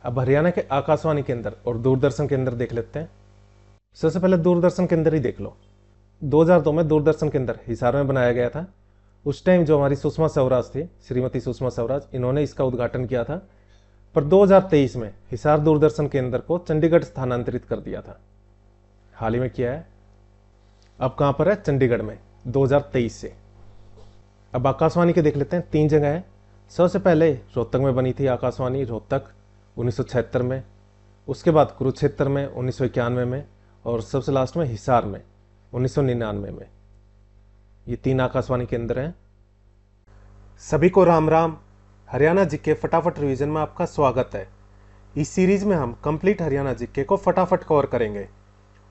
अब हरियाणा के आकाशवाणी केंद्र और दूरदर्शन केंद्र देख लेते हैं। सबसे पहले दूरदर्शन केंद्र ही देख लो। 2002 में दूरदर्शन केंद्र हिसार में बनाया गया था। उस टाइम जो हमारी सुषमा स्वराज थी, श्रीमती सुषमा स्वराज, इन्होंने इसका उद्घाटन किया था। पर 2023 में हिसार दूरदर्शन केंद्र को चंडीगढ़ स्थानांतरित कर दिया था। हाल ही में किया है। अब कहां पर है? चंडीगढ़ में, 2023 से। अब आकाशवाणी के देख लेते हैं। 3 जगह है। सबसे पहले रोहतक में बनी थी आकाशवाणी, रोहतक 1976 में। उसके बाद कुरुक्षेत्र में 1991 में, और सबसे लास्ट में हिसार में 1999 में। ये 3 आकाशवाणी केंद्र हैं। सभी को राम राम। हरियाणा जीके फटाफट रिवीजन में आपका स्वागत है। इस सीरीज में हम कंप्लीट हरियाणा जीके को फटाफट कवर करेंगे।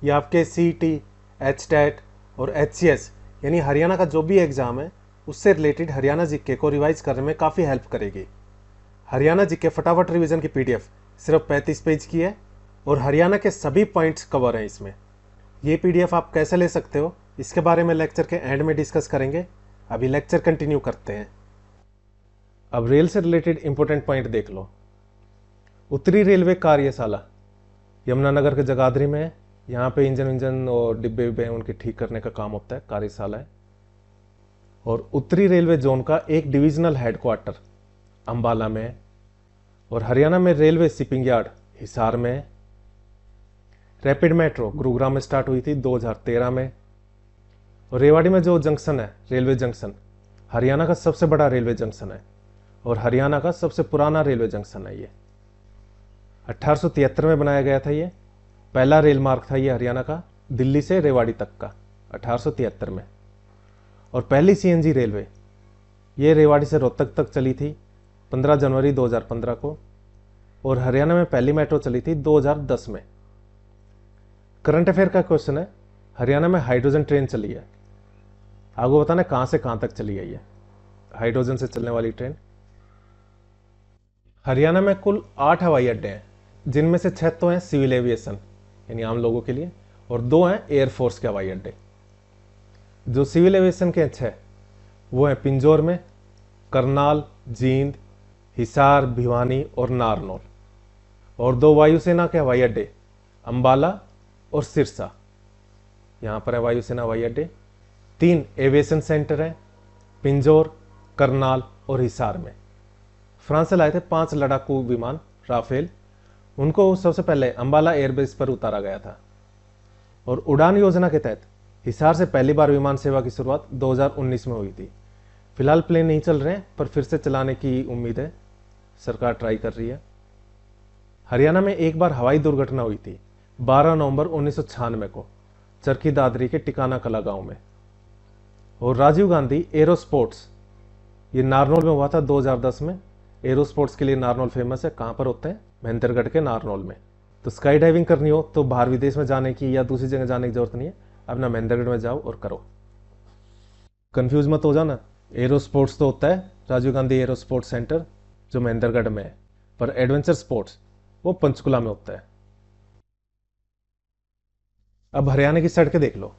ये आपके सीईटी, एचटेट और एचसीएस यानी हरियाणा का जो भी एग्जाम है उससे रिलेटेड हरियाणा जीके को रिवाइज करने में काफ़ी हेल्प करेगी। हरियाणा जीके फटाफट रिवीजन की पीडीएफ सिर्फ 35 पेज की है और हरियाणा के सभी पॉइंट्स कवर हैं इसमें। ये पीडीएफ आप कैसे ले सकते हो इसके बारे में लेक्चर के एंड में डिस्कस करेंगे। अभी लेक्चर कंटिन्यू करते हैं। अब रेल से रिलेटेड इंपॉर्टेंट पॉइंट देख लो। उत्तरी रेलवे कार्यशाला यमुनानगर के जगाधरी में है। यहाँ पे इंजन और डिब्बे विब्बे उनके ठीक करने का काम होता है, कार्यशाला है। और उत्तरी रेलवे जोन का एक डिविजनल हेडक्वार्टर अंबाला में है। और हरियाणा में रेलवे शिपिंग यार्ड हिसार में है। रैपिड मेट्रो गुरुग्राम में स्टार्ट हुई थी 2013 में। और रेवाड़ी में जो जंक्शन है, रेलवे जंक्शन, हरियाणा का सबसे बड़ा रेलवे जंक्शन है और हरियाणा का सबसे पुराना रेलवे जंक्शन है। ये 1873 में बनाया गया था। ये पहला रेल मार्ग था ये हरियाणा का, दिल्ली से रेवाड़ी तक का, 1873 में। और पहली सीएनजी रेलवे ये रेवाड़ी से रोहतक तक चली थी 15 जनवरी 2015 को। और हरियाणा में पहली मेट्रो चली थी 2010 में। करंट अफेयर का क्वेश्चन है, हरियाणा में हाइड्रोजन ट्रेन चली है। आपको बताना कहां से कहां तक चली है ये हाइड्रोजन से चलने वाली ट्रेन। हरियाणा में कुल 8 हवाई अड्डे हैं, जिनमें से 6 तो हैं सिविल एविएशन यानी आम लोगों के लिए, और 2 हैं एयरफोर्स के हवाई अड्डे। जो सिविल एविएशन के 6 वो हैं पिंजौर में, करनाल, जींद, हिसार, भिवानी और नारनौल। और 2 वायुसेना के हवाई अड्डे अंबाला और सिरसा, यहां पर है वायुसेना हवाई अड्डे। 3 एविएशन सेंटर हैं, पिंजौर, करनाल और हिसार में। फ्रांस से लाए थे 5 लड़ाकू विमान राफेल। उनको सबसे पहले अंबाला एयरबेस पर उतारा गया था। और उड़ान योजना के तहत हिसार से पहली बार विमान सेवा की शुरुआत 2019 में हुई थी। फिलहाल प्लेन नहीं चल रहे हैं, पर फिर से चलाने की उम्मीद है, सरकार ट्राई कर रही है। हरियाणा में एक बार हवाई दुर्घटना हुई थी 12 नवंबर 1996 को, चरखी दादरी के टिकाना कला गांव में। और राजीव गांधी एरो स्पोर्ट्स ये नारनौल में हुआ था 2010 में। एरो स्पोर्ट्स के लिए नारनौल फेमस है। कहां पर होते हैं? महेंद्रगढ़ के नारनौल में। तो स्काई डाइविंग करनी हो तो बाहर विदेश में जाने की या दूसरी जगह जाने की जरूरत नहीं है, अपना महेंद्रगढ़ में जाओ और करो। कंफ्यूज मत हो जाना, एरो स्पोर्ट्स तो होता है Rajiv Gandhi aero sports centre जो महेंद्रगढ़ में है, पर एडवेंचर स्पोर्ट्स वो पंचकुला में होता है। अब हरियाणा की सड़कें देख लो।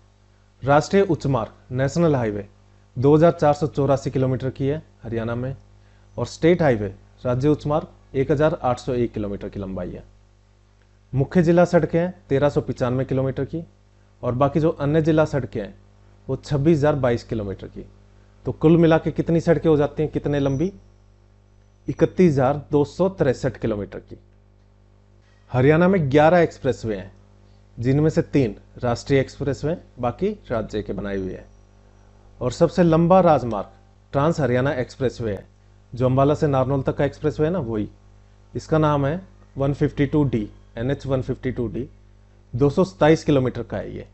राष्ट्रीय उच्च मार्ग नेशनल हाईवे 2484 किलोमीटर की है हरियाणा में। और स्टेट हाईवे राज्य उच्च मार्ग 1801 किलोमीटर की लंबाई है। मुख्य जिला सड़कें हैं 1395 किलोमीटर की, और बाकी जो अन्य जिला सड़कें हैं वो 26,022 किलोमीटर की। तो कुल मिला के कितनी सड़कें हो जाती हैं, कितने लंबी? 31,263 किलोमीटर की। हरियाणा में 11 एक्सप्रेसवे हैं, जिनमें से 3 राष्ट्रीय एक्सप्रेसवे, बाकी राज्य के बनाए हुए हैं। और सबसे लंबा राजमार्ग ट्रांस हरियाणा एक्सप्रेसवे है, जो अंबाला से नारनौल तक का एक्सप्रेसवे है ना, वही। इसका नाम है 152D, NH 152D, 227 किलोमीटर का है ये।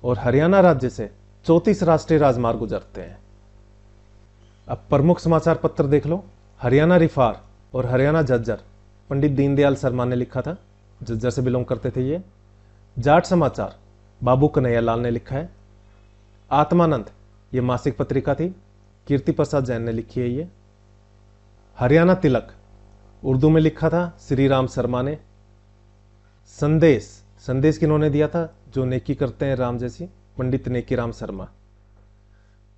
और हरियाणा राज्य से 34 राष्ट्रीय राजमार्ग गुजरते हैं। अब प्रमुख समाचार पत्र देख लो। हरियाणा रिफार और हरियाणा झज्जर पंडित दीनदयाल शर्मा ने लिखा था, झज्जर से बिलोंग करते थे ये। जाट समाचार बाबू कन्हैया लाल ने लिखा है। आत्मानंद ये मासिक पत्रिका थी, कीर्ति प्रसाद जैन ने लिखी है ये। हरियाणा तिलक उर्दू में लिखा था श्री राम शर्मा ने। संदेश, संदेश किन्होंने दिया था? जो नेकी करते हैं राम जैसी, पंडित नेकी राम शर्मा।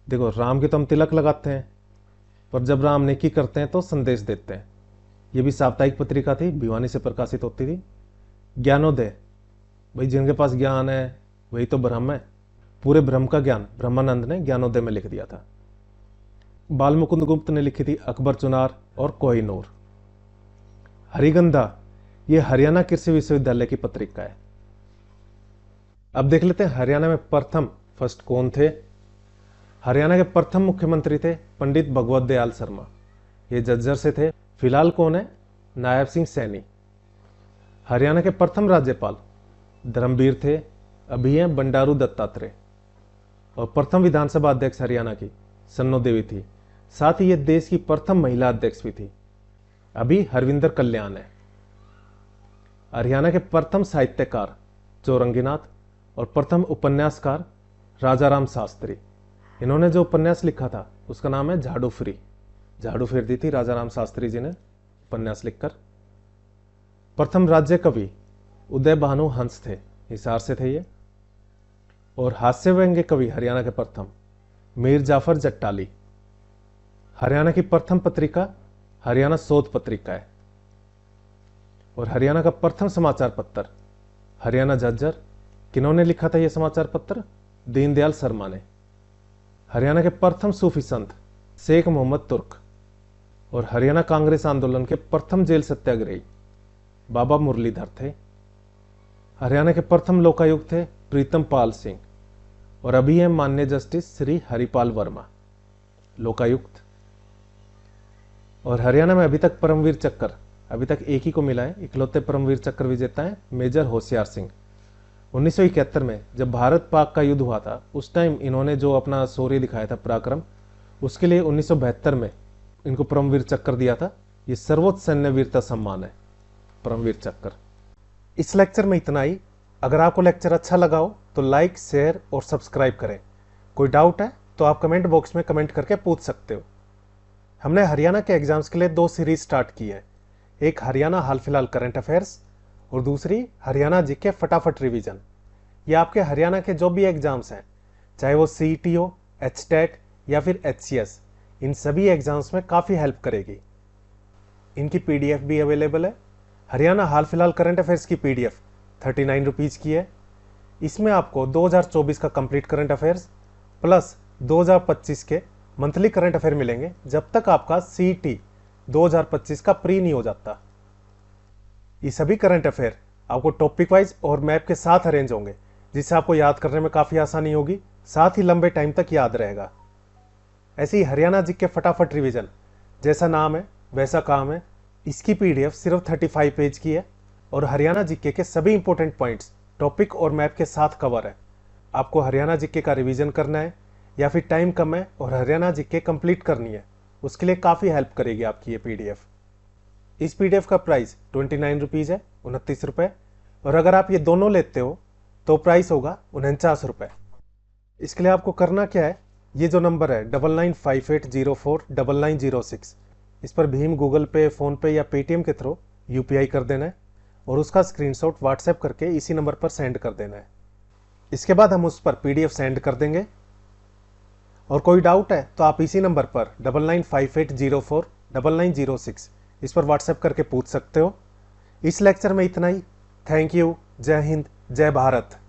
देखो, राम के तो हम तिलक लगाते हैं, पर जब राम नेकी करते हैं तो संदेश देते हैं। ये भी साप्ताहिक पत्रिका थी, भिवानी से प्रकाशित होती थी। ज्ञानोदय, भाई जिनके पास ज्ञान है वही तो ब्रह्म है, पूरे ब्रह्म का ज्ञान ब्रह्मानंद ने ज्ञानोदय में लिख दिया था। बाल मुकुंद गुप्त ने लिखी थी अकबर चुनार और कोहिनूर। हरिगंधा, ये हरियाणा कृषि विश्वविद्यालय की पत्रिका है। अब देख लेते हैं हरियाणा में प्रथम फर्स्ट कौन थे। हरियाणा के प्रथम मुख्यमंत्री थे पंडित भगवत दयाल शर्मा, ये झज्जर से थे। फिलहाल कौन है? नायब सिंह सैनी। हरियाणा के प्रथम राज्यपाल धर्मवीर थे, अभी हैं बंडारू दत्तात्रेय। और प्रथम विधानसभा अध्यक्ष हरियाणा की सन्नो देवी थी, साथ ही ये देश की प्रथम महिला अध्यक्ष भी थी, अभी हरविंदर कल्याण है। हरियाणा के प्रथम साहित्यकार चौरंगीनाथ और प्रथम उपन्यासकार राजाराम शास्त्री। इन्होंने जो उपन्यास लिखा था उसका नाम है झाड़ू फ्री। झाड़ू फेर दी थी राजाराम शास्त्री जी ने उपन्यास लिखकर। प्रथम राज्य कवि उदय भानु हंस थे, हिसार से थे ये। और हास्य व्यंग्य कवि हरियाणा के प्रथम मीर जाफर जट्टाली। हरियाणा की प्रथम पत्रिका हरियाणा शोध पत्रिका है। और हरियाणा का प्रथम समाचार पत्र हरियाणा झज्जर। किन्होंने लिखा था यह समाचार पत्र? दीनदयाल शर्मा ने। हरियाणा के प्रथम सूफी संत शेख मोहम्मद तुर्क। और हरियाणा कांग्रेस आंदोलन के प्रथम जेल सत्याग्रही बाबा मुरलीधर थे। हरियाणा के प्रथम लोकायुक्त थे प्रीतम पाल सिंह। और अभी है माननीय जस्टिस श्री हरिपाल वर्मा लोकायुक्त। और हरियाणा में अभी तक परमवीर चक्र अभी तक एक ही को मिला है, इकलौते परमवीर चक्र विजेता है मेजर होशियार सिंह। 1971 में जब भारत पाक का युद्ध हुआ था उस टाइम इन्होंने जो अपना शौर्य दिखाया था पराक्रम, उसके लिए 1972 में इनको परमवीर चक्र दिया था। ये सर्वोच्च सैन्य वीरता सम्मान है परमवीर चक्र। इस लेक्चर में इतना ही। अगर आपको लेक्चर अच्छा लगा हो तो लाइक, शेयर और सब्सक्राइब करें। कोई डाउट है तो आप कमेंट बॉक्स में कमेंट करके पूछ सकते हो। हमने हरियाणा के एग्जाम्स के लिए 2 सीरीज स्टार्ट की है, एक हरियाणा हाल फिलहाल करंट अफेयर्स और दूसरी हरियाणा जीके फटाफट रिवीजन। ये आपके हरियाणा के जो भी एग्जाम्स हैं, चाहे वो सीईटी हो, एचटेट या फिर एचसीएस, इन सभी एग्जाम्स में काफ़ी हेल्प करेगी। इनकी पीडीएफ भी अवेलेबल है। हरियाणा हाल फिलहाल करंट अफेयर्स की पीडीएफ 39 रुपीज़ की है। इसमें आपको 2024 का कंप्लीट करंट अफेयर्स प्लस 2025 के मंथली करंट अफेयर मिलेंगे, जब तक आपका सीईटी 2025 का प्री नहीं हो जाता। ये सभी करंट अफेयर आपको टॉपिक वाइज और मैप के साथ अरेंज होंगे, जिससे आपको याद करने में काफ़ी आसानी होगी, साथ ही लंबे टाइम तक याद रहेगा। ऐसे ही हरियाणा जीके फटाफट रिवीजन, जैसा नाम है वैसा काम है। इसकी पीडीएफ सिर्फ 35 पेज की है और हरियाणा जीके के सभी इंपॉर्टेंट पॉइंट्स टॉपिक और मैप के साथ कवर है। आपको हरियाणा जीके का रिवीजन करना है या फिर टाइम कम है और हरियाणा जीके कंप्लीट करनी है, उसके लिए काफ़ी हेल्प करेगी आपकी ये पीडीएफ। इस पीडीएफ का प्राइस 29 रुपीज़ है, 29 रुपये। और अगर आप ये दोनों लेते हो तो प्राइस होगा 49 रुपये। इसके लिए आपको करना क्या है, ये जो नंबर है 9958049906, इस पर भीम, गूगल पे, फ़ोन पे या पेटीएम के थ्रू यूपीआई कर देना है और उसका स्क्रीनशॉट व्हाट्सएप करके इसी नंबर पर सेंड कर देना है। इसके बाद हम उस पर पीडीएफ सेंड कर देंगे। और कोई डाउट है तो आप इसी नंबर पर 9958049906 इस पर व्हाट्सएप करके पूछ सकते हो। इस लेक्चर में इतना ही। Thank you. जय हिंद, जय भारत।